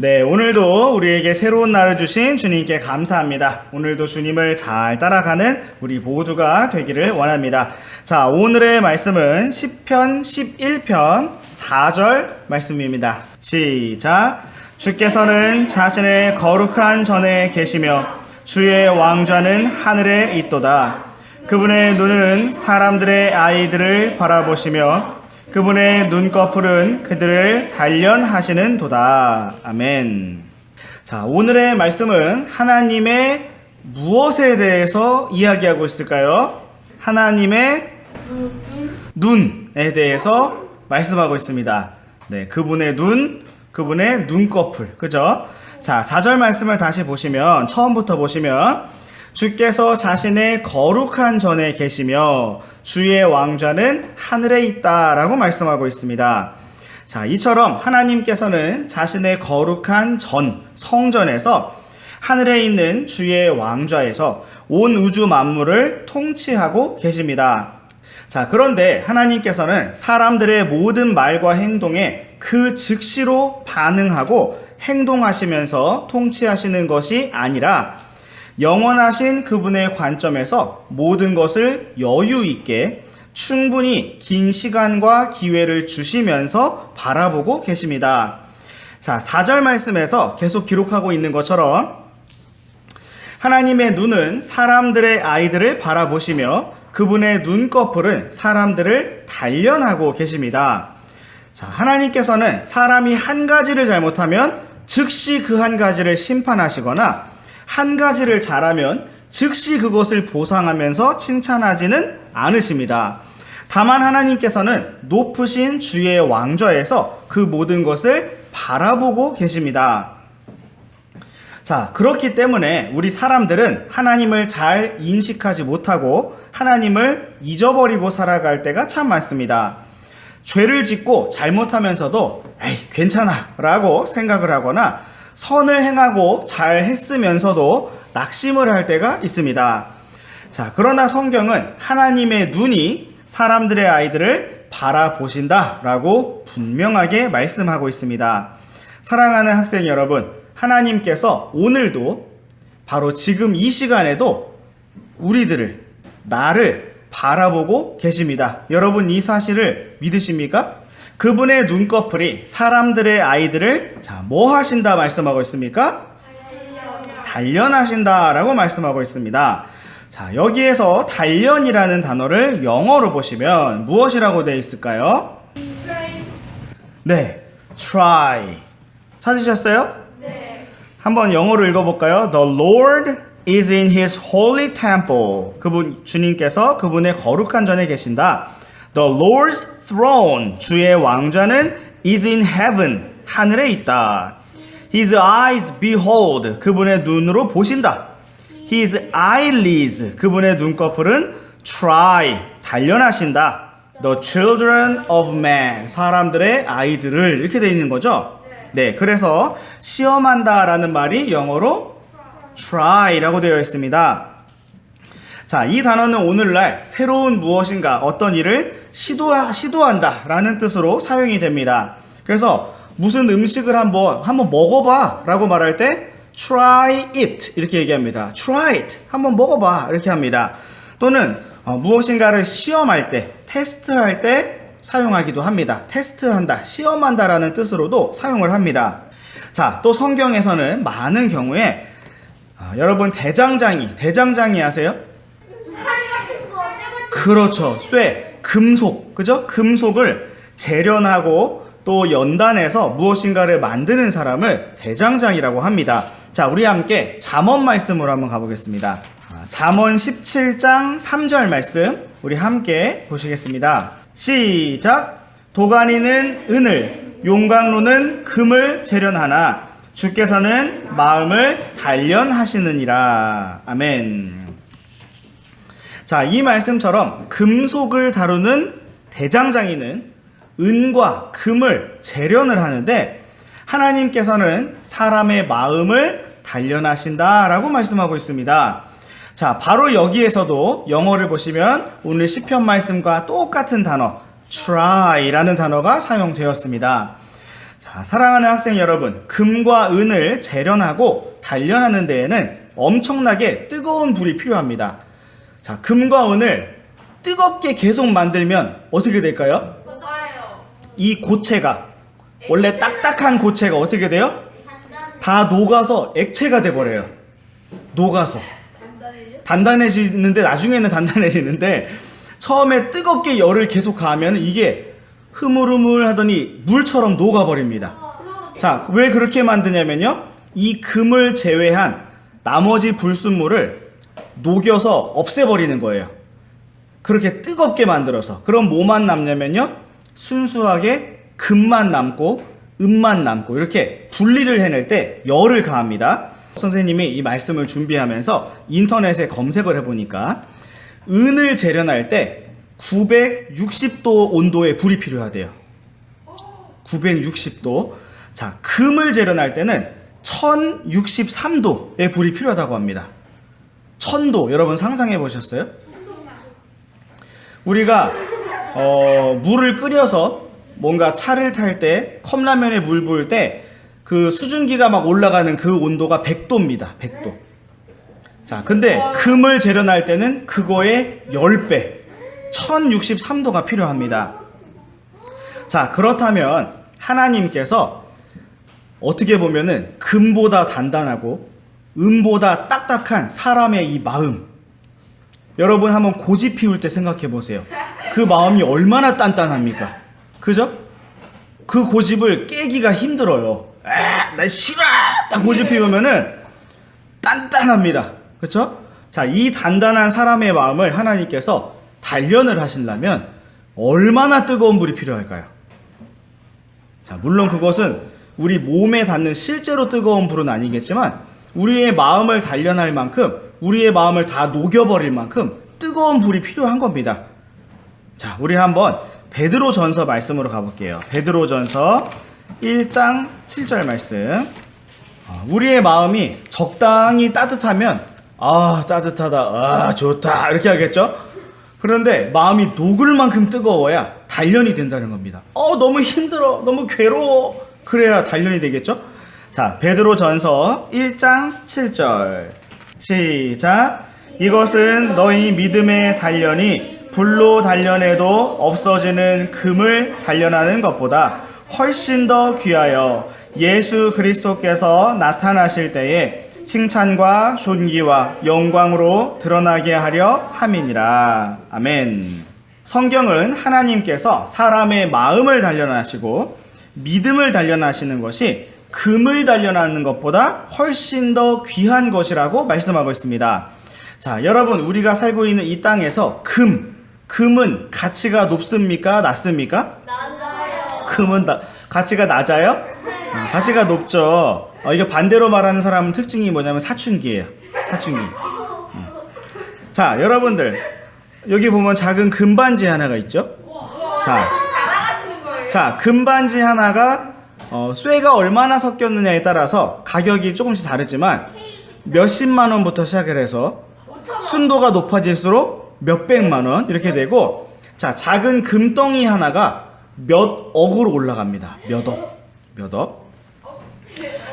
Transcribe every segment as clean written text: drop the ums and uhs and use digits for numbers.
네, 오늘도 우리에게 새로운 날을 주신 주님께 감사합니다. 오늘도 주님을 잘 따라가는 우리 모두가 되기를 원합니다. 자, 오늘의 말씀은 시편 11편 4절 말씀입니다. 시작. 주께서는 자신의 거룩한 전에 계시며 주의 왕좌는 하늘에 있도다. 그분의 눈은 사람들의 아이들을 바라보시며 그분의 눈꺼풀은 그들을 단련하시는 도다. 아멘. 자, 오늘의 말씀은 하나님의 무엇에 대해서 이야기하고 있을까요? 하나님의 눈에 대해서 말씀하고 있습니다. 네, 그분의 눈, 그분의 눈꺼풀. 그죠? 자, 4절 말씀을 다시 보시면, 처음부터 보시면, 주께서 자신의 거룩한 전에 계시며 주의 왕좌는 하늘에 있다라고 말씀하고 있습니다. 자, 이처럼 하나님께서는 자신의 거룩한 전, 성전에서 하늘에 있는 주의 왕좌에서 온 우주 만물을 통치하고 계십니다. 자, 그런데 하나님께서는 사람들의 모든 말과 행동에 그 즉시로 반응하고 행동하시면서 통치하시는 것이 아니라 영원하신 그분의 관점에서 모든 것을 여유 있게 충분히 긴 시간과 기회를 주시면서 바라보고 계십니다. 자, 4절 말씀에서 계속 기록하고 있는 것처럼 하나님의 눈은 사람들의 아이들을 바라보시며 그분의 눈꺼풀은 사람들을 단련하고 계십니다. 자, 하나님께서는 사람이 한 가지를 잘못하면 즉시 그 한 가지를 심판하시거나 한 가지를 잘하면 즉시 그것을 보상하면서 칭찬하지는 않으십니다. 다만 하나님께서는 높으신 주의 왕좌에서 그 모든 것을 바라보고 계십니다. 자, 그렇기 때문에 우리 사람들은 하나님을 잘 인식하지 못하고 하나님을 잊어버리고 살아갈 때가 참 많습니다. 죄를 짓고 잘못하면서도 에이, 괜찮아 라고 생각을 하거나 선을 행하고 잘 했으면서도 낙심을 할 때가 있습니다. 자, 그러나 성경은 하나님의 눈이 사람들의 아이들을 바라보신다 라고 분명하게 말씀하고 있습니다. 사랑하는 학생 여러분, 하나님께서 오늘도 바로 지금 이 시간에도 우리들을, 나를 바라보고 계십니다. 여러분 이 사실을 믿으십니까? 그분의 눈꺼풀이 사람들의 아이들을 뭐 하신다 말씀하고 있습니까? 단련하신다라고 말씀하고 있습니다. 자, 여기에서 단련이라는 단어를 영어로 보시면 무엇이라고 되어 있을까요? 네, try. 찾으셨어요? 네. 한번 영어로 읽어볼까요? The Lord is in His holy temple. 그분 주님께서 그분의 거룩한 전에 계신다. The Lord's throne, 주의 왕좌는 is in heaven, 하늘에 있다. His eyes behold, 그분의 눈으로 보신다. His eyelids, 그분의 눈꺼풀은 try, 단련하신다. The children of man, 사람들의 아이들을 이렇게 되어 있는 거죠. 네, 그래서 시험한다라는 말이 영어로 try라고 되어 있습니다. 자, 이 단어는 오늘날 새로운 무엇인가 어떤 일을 시도한다 라는 뜻으로 사용이 됩니다. 그래서 무슨 음식을 한번 먹어봐 라고 말할 때 try it 이렇게 얘기합니다. try it, 한번 먹어봐 이렇게 합니다. 또는 무엇인가를 시험할 때, 테스트할 때 사용하기도 합니다. 테스트한다, 시험한다 라는 뜻으로도 사용을 합니다. 자, 또 성경에서는 많은 경우에 여러분 대장장이 아세요? 그렇죠. 쇠, 금속, 그죠? 금속을 재련하고 또 연단해서 무엇인가를 만드는 사람을 대장장이라고 합니다. 자, 우리 함께 잠언 말씀으로 한번 가보겠습니다. 잠언 17장 3절 말씀 우리 함께 보시겠습니다. 시작! 도가니는 은을, 용광로는 금을 재련하나 주께서는 마음을 단련하시느니라. 아멘. 자, 이 말씀처럼 금속을 다루는 대장장이는 은과 금을 재련을 하는데 하나님께서는 사람의 마음을 단련하신다라고 말씀하고 있습니다. 자, 바로 여기에서도 영어를 보시면 오늘 시편 말씀과 똑같은 단어 try라는 단어가 사용되었습니다. 자, 자, 사랑하는 학생 여러분, 금과 은을 재련하고 단련하는 데에는 엄청나게 뜨거운 불이 필요합니다. 자, 금과 은을 뜨겁게 계속 만들면 어떻게 될까요? 이 고체가, 원래 딱딱한 고체가 어떻게 돼요? 다 녹아서 액체가 돼버려요. 녹아서 단단해지는데, 나중에는 단단해지는데, 처음에 뜨겁게 열을 계속 가하면 이게 흐물흐물 하더니 물처럼 녹아버립니다. 자, 왜 그렇게 만드냐면요, 이 금을 제외한 나머지 불순물을 녹여서 없애버리는 거예요. 그렇게 뜨겁게 만들어서. 그럼 뭐만 남냐면요, 순수하게 금만 남고 은만 남고, 이렇게 분리를 해낼 때 열을 가합니다. 선생님이 이 말씀을 준비하면서 인터넷에 검색을 해보니까 은을 재련할 때 960도 온도의 불이 필요하대요. 960도. 자, 금을 재련할 때는 1063도의 불이 필요하다고 합니다. 1000도. 여러분 상상해 보셨어요? 우리가 물을 끓여서 뭔가 차를 탈 때, 컵라면에 물 부을 때 그 수증기가 막 올라가는 그 온도가 100도입니다. 100도. 자, 근데 금을 재련할 때는 그거의 10배, 1063도가 필요합니다. 자, 그렇다면 하나님께서 어떻게 보면은 금보다 단단하고 은보다 딱딱한 사람의 이 마음, 여러분 한번 고집 피울 때 생각해 보세요. 그 마음이 얼마나 단단합니까? 그죠? 그 고집을 깨기가 힘들어요. 나 싫어! 딱 고집 피우면은 단단합니다. 그쵸? 자, 이 단단한 사람의 마음을 하나님께서 단련을 하시려면 얼마나 뜨거운 불이 필요할까요? 자, 물론 그것은 우리 몸에 닿는 실제로 뜨거운 불은 아니겠지만 우리의 마음을 단련할 만큼, 우리의 마음을 다 녹여버릴 만큼 뜨거운 불이 필요한 겁니다. 자, 우리 한번 베드로전서 말씀으로 가볼게요. 베드로전서 1장 7절 말씀. 우리의 마음이 적당히 따뜻하면 따뜻하다, 좋다 이렇게 하겠죠? 그런데 마음이 녹을 만큼 뜨거워야 단련이 된다는 겁니다. 너무 힘들어, 너무 괴로워, 그래야 단련이 되겠죠? 자, 베드로전서 1장 7절 시작. 이것은 너희 믿음의 단련이 불로 단련해도 없어지는 금을 단련하는 것보다 훨씬 더 귀하여 예수 그리스도께서 나타나실 때에 칭찬과 존귀와 영광으로 드러나게 하려 함이니라. 아멘. 성경은 하나님께서 사람의 마음을 단련하시고 믿음을 단련하시는 것이 금을 단련하는 것보다 훨씬 더 귀한 것이라고 말씀하고 있습니다. 자, 여러분, 우리가 살고 있는 이 땅에서 금은 가치가 높습니까? 낮습니까? 낮아요. 금은 가치가 낮아요? 가치가 높죠. 이거 반대로 말하는 사람은 특징이 뭐냐면 사춘기예요. 사춘기. 자, 여러분들, 여기 보면 작은 금반지 하나가 있죠? 자, 금반지 하나가 쇠가 얼마나 섞였느냐에 따라서 가격이 조금씩 다르지만 몇십만 원부터 시작을 해서 순도가 높아질수록 몇백만 원 이렇게 되고, 자, 작은 금덩이 하나가 몇 억으로 올라갑니다. 몇 억.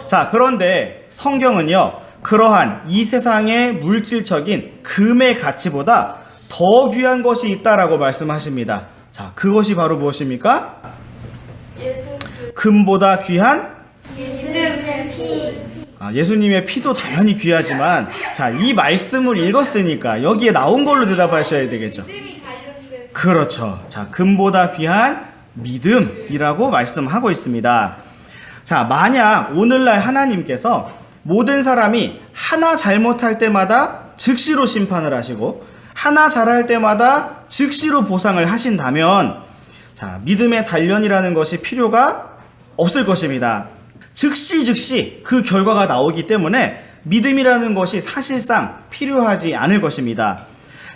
자, 그런데 성경은요, 그러한 이 세상의 물질적인 금의 가치보다 더 귀한 것이 있다라고 말씀하십니다. 자, 그것이 바로 무엇입니까? 금보다 귀한 예수님의 피. 예수님의 피도 당연히 귀하지만, 자, 이 말씀을 읽었으니까 여기에 나온 걸로 대답하셔야 되겠죠. 그렇죠. 자, 금보다 귀한 믿음이라고 말씀하고 있습니다. 자, 만약 오늘날 하나님께서 모든 사람이 하나 잘못할 때마다 즉시로 심판을 하시고 하나 잘할 때마다 즉시로 보상을 하신다면, 자, 믿음의 단련이라는 것이 필요가 없을 것입니다. 즉시 그 결과가 나오기 때문에 믿음이라는 것이 사실상 필요하지 않을 것입니다.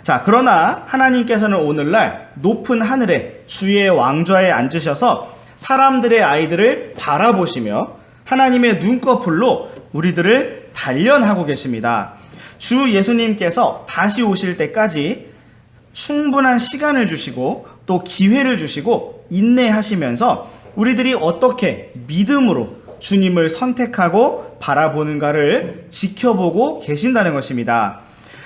자, 그러나 하나님께서는 오늘날 높은 하늘에 주의 왕좌에 앉으셔서 사람들의 아이들을 바라보시며 하나님의 눈꺼풀로 우리들을 단련하고 계십니다. 주 예수님께서 다시 오실 때까지 충분한 시간을 주시고 또 기회를 주시고 인내하시면서 우리들이 어떻게 믿음으로 주님을 선택하고 바라보는가를 지켜보고 계신다는 것입니다.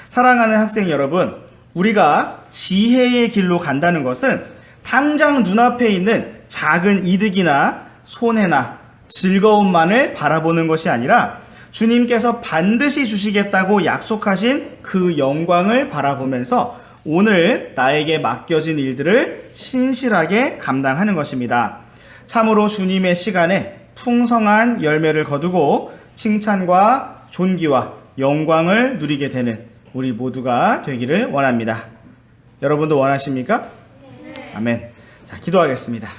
사랑하는 학생 여러분, 우리가 지혜의 길로 간다는 것은 당장 눈앞에 있는 작은 이득이나 손해나 즐거움만을 바라보는 것이 아니라 주님께서 반드시 주시겠다고 약속하신 그 영광을 바라보면서 오늘 나에게 맡겨진 일들을 신실하게 감당하는 것입니다. 참으로 주님의 시간에 풍성한 열매를 거두고 칭찬과 존귀와 영광을 누리게 되는 우리 모두가 되기를 원합니다. 여러분도 원하십니까? 아멘. 자, 기도하겠습니다.